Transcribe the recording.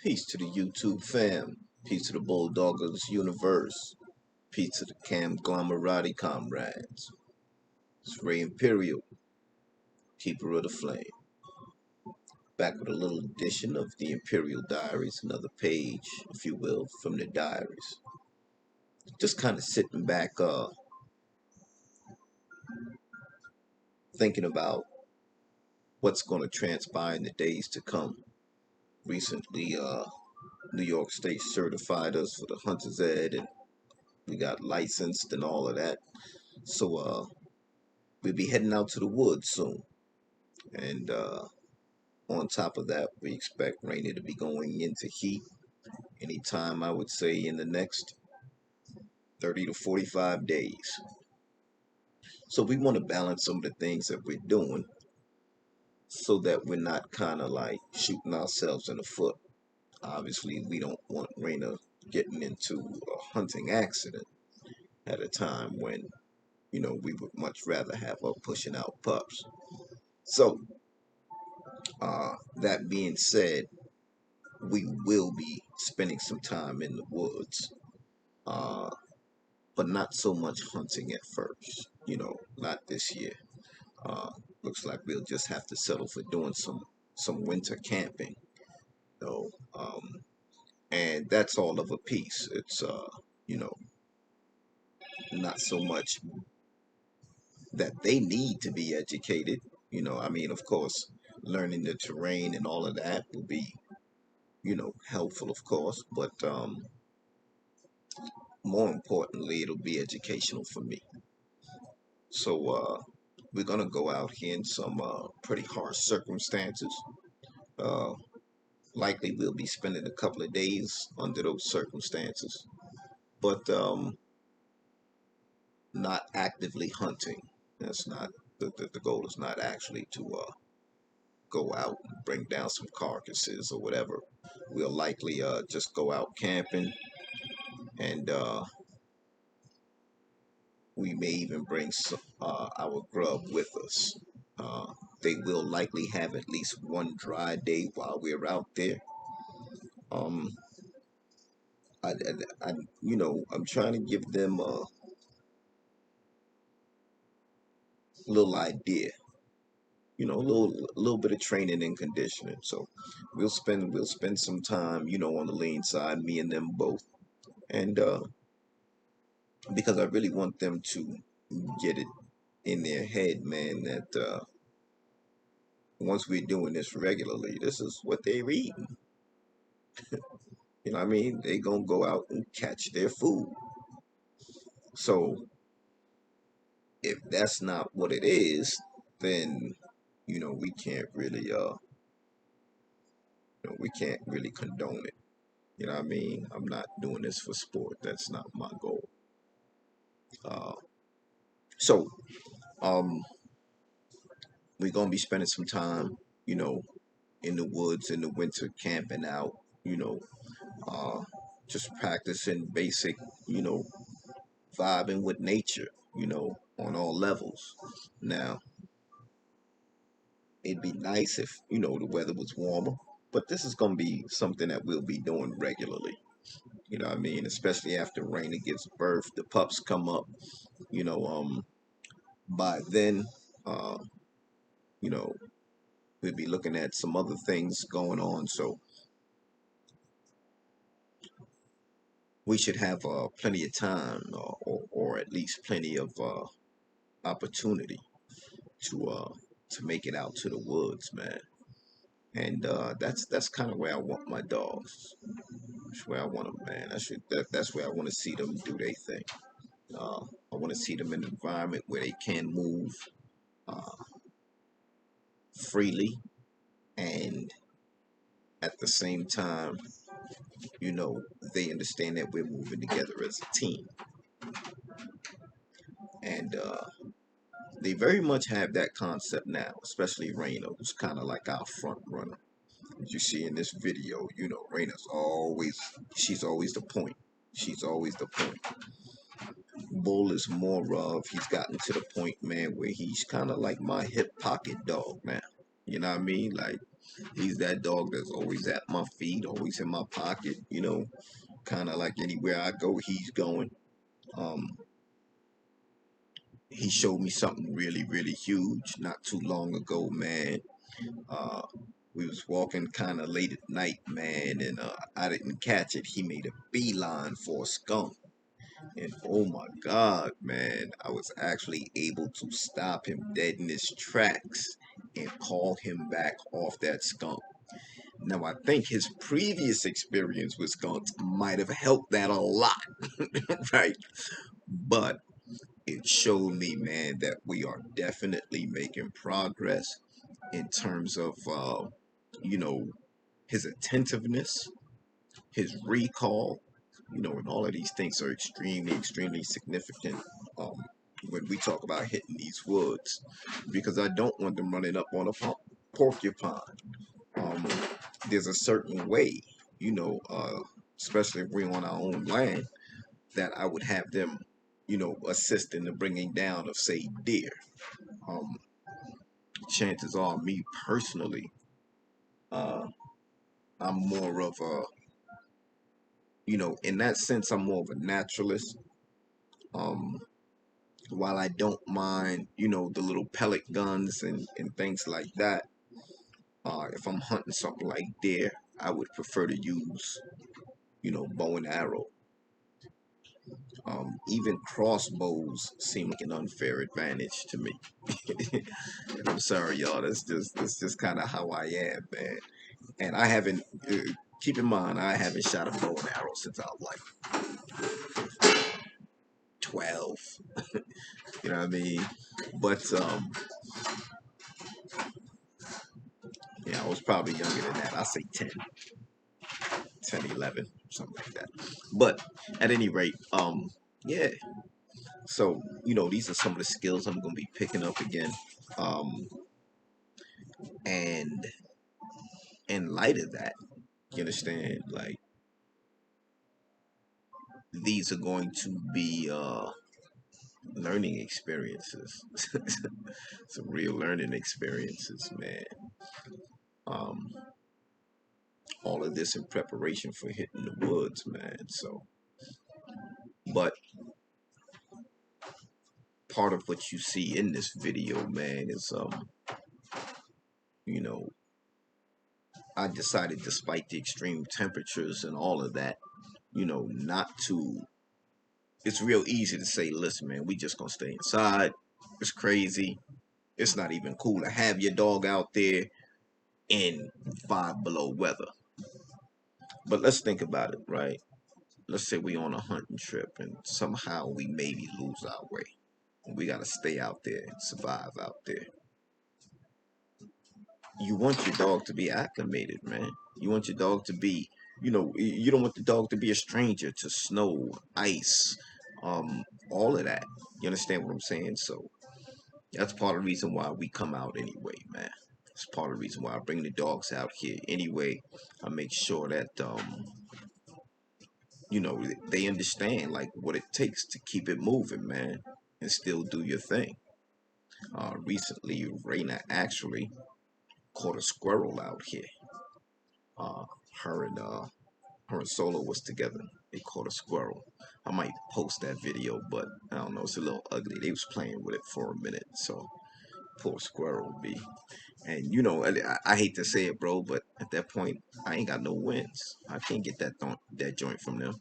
Peace to the YouTube fam. Peace to the Bulldoggers universe. Peace to the Camglomerati comrades. It's Ray Imperial, keeper of the flame. Back with a little edition of the Imperial Diaries, another page, if you will, from the diaries. Just kind of sitting back, thinking about what's going to transpire in the days to come. Recently, New York State certified us for the Hunter's Ed, and we got licensed and all of that. So, we'll be heading out to the woods soon. And on top of that, we expect Rainy to be going into heat anytime, I would say, in the next 30 to 45 days. So we want to balance some of the things that we're doing so that we're not kind of like shooting ourselves in the foot. Obviously, we don't want Raina getting into a hunting accident at a time when, we would much rather have her pushing out pups. So, that being said, we will be spending some time in the woods, uh, but not so much hunting at first. Not this year. Uh, Looks like we'll just have to settle for doing some winter camping. You know, and that's all of a piece. It's you know, not so much that they need to be educated. I mean, of course, learning the terrain and all of that will be, helpful, of course, but more importantly, it'll be educational for me. So we're gonna go out here in some pretty harsh circumstances. Uh, Likely we'll be spending a couple of days under those circumstances, but not actively hunting. That's not the goal. Is not actually to go out and bring down some carcasses or whatever. We'll likely just go out camping, and we may even bring our grub with us. Uh, they will likely have at least one dry day while we're out there. Um, I'm trying to give them a little idea, a little bit of training and conditioning. So we'll spend some time, on the lean side, me and them both, and because I really want them to get it in their head, man, that once we're doing this regularly, this is what they're eating. You know what I mean? They gonna go out and catch their food. So if that's not what it is, then we can't really we can't really condone it. You know what I mean? I'm not doing this for sport. That's not my goal. Uh, so um, we're gonna be spending some time, you know, in the woods in the winter, camping out. You know, uh, just practicing basic, you know, vibing with nature. On all levels. Now, it'd be nice if the weather was warmer, but this is gonna be something that we'll be doing regularly. You know what I mean? Especially after Raina gives birth, the pups come up. You know, by then, uh, you know, we'll be looking at some other things going on. So we should have plenty of time, or at least plenty of opportunity to make it out to the woods, man. And that's kind of where I want my dogs. That's where I want them, man. That's where I want to see them do their thing. I want to see them in an environment where they can move uh, freely, and at the same time, you know, they understand that we're moving together as a team. And they very much have that concept now, especially Raina, who's kind of like our front runner. As you see in this video, she's always the point. She's always the point. Bull is more of, he's gotten to the point, man, where he's kind of like my hip pocket dog now. You know what I mean? Like, He's that dog that's always at my feet, always in my pocket, kind of like anywhere I go, he's going. Um, he showed me something really, really huge not too long ago, man. Uh, we was walking kind of late at night, man, and I didn't catch it. He made a beeline for a skunk. And oh my God, man, I was actually able to stop him dead in his tracks and call him back off that skunk. Now, I think his previous experience with skunks might have helped that a lot, right? But it showed me, man, that we are definitely making progress in terms of, you know, his attentiveness, his recall, and all of these things are extremely, extremely significant um, when we talk about hitting these woods, because I don't want them running up on a porcupine. Um, there's a certain way, you know, uh, especially if we're on our own land, that I would have them, assist in the bringing down of, say, deer. Um, chances are, me personally, uh, I'm more of a, in that sense, I'm more of a naturalist. Um, while I don't mind, the little pellet guns and things like that, if I'm hunting something like deer, I would prefer to use, bow and arrow. Even crossbows seem like an unfair advantage to me. I'm sorry, y'all. That's just kind of how I am, man. And I haven't. Keep in mind, I haven't shot a bow and arrow since I was like 12. You know what I mean? But yeah, I was probably younger than that. I say 10, 11, something like that. But at any rate, yeah. So these are some of the skills I'm gonna be picking up again. Um, and in light of that, you understand, like these are going to be learning experiences, some real learning experiences, man. Um, all of this in preparation for hitting the woods, man. So, but part of what you see in this video, man, is you know, I decided, despite the extreme temperatures and all of that, not to. It's real easy to say, listen, man, we just gonna stay inside. It's crazy. It's not even cool to have your dog out there in 5 below weather. But let's think about it, right? Let's say we on a hunting trip and somehow we maybe lose our way. We gotta stay out there and survive out there. You want your dog to be acclimated, man. You want your dog to be, you don't want the dog to be a stranger to snow, ice, all of that. You understand what I'm saying? So that's part of the reason why we come out anyway, man. It's part of the reason why I bring the dogs out here anyway. I make sure that they understand like what it takes to keep it moving, man, and still do your thing. Recently, Raina actually caught a squirrel out here. Uh, her and her and Solo was together. They caught a squirrel. I might post that video, but I don't know. It's a little ugly. They was playing with it for a minute, so poor squirrel be. And I hate to say it, bro, but at that point, I ain't got no wins. I can't get that joint from them.